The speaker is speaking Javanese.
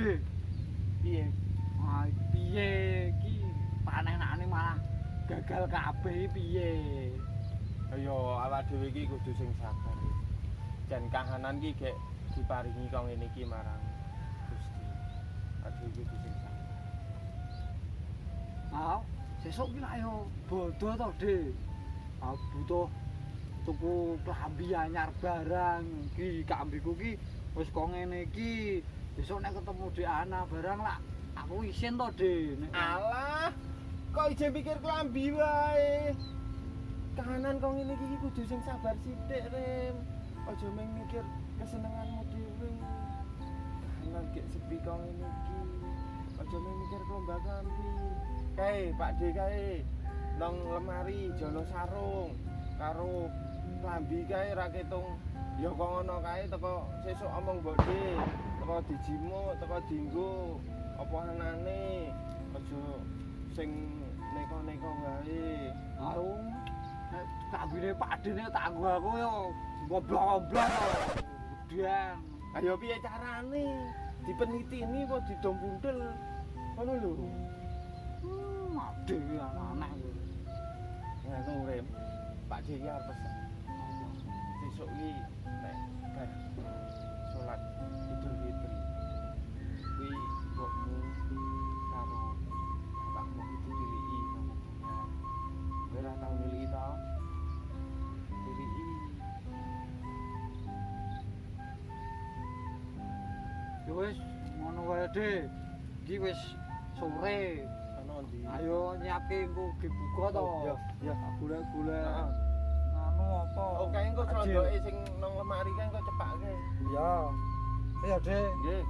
Dek. Piye? Ah, piye iki panenane malah gagal kabeh piye? Ayo awak dhewe iki kudu sing sabar. Jan kahanan ki gek diparingi kok ngene iki marang Gusti. Awak dhewe kudu sing sabar. Ah, sesuk ki lak yo bodho to, Dek. Ah, butuh tuku klambi anyar barang. Ki kambiku ki wis kok ngene iki. Besok nek ketemu Dek Ana barang lak aku isin to, Dek. Alah, kok ijen pikir klambi wae. Kahanan kok ngene iki kudu sing sabar sithik, Rem. Aja mung mikir kesenenganmu dhewe. Kahanan gek sepi kok ngene iki. Aja mung mikir lomba klambi. Kae, Pak D kae. Nang lemari jolo sarung karo klambi kae ra ketung ya kok ngono kae teko sesuk omong Mbok D. Teko dijimuk, teko dienggo apa anane. Aja sing neko-neko wae. Aung nek kambine Pak Dene tak nggo aku yo goblok-goblok to. Gedean. Ayo piye carane? Dipenitini kok didom bundel. Ngono lho. Ade anak yo. Ngono Rem. Pak D iki arep pesen. Sesuk iki nek bar salat Idul Fitri. Kuwi mbokmu karo bapakmu itu diliki nang kuburan. Kowe ora tau niliki ta? Diliki. Yo wis ngono wae, Dik. Iki wis sore. Ana ndi? Ayo nyiapke engko dibuka to. Ya. Golek-golek. Heeh. Anu apa? Oke engko slondoke sing nang lemari kae engko cepake. Iya. Iya, Dik. Nggih.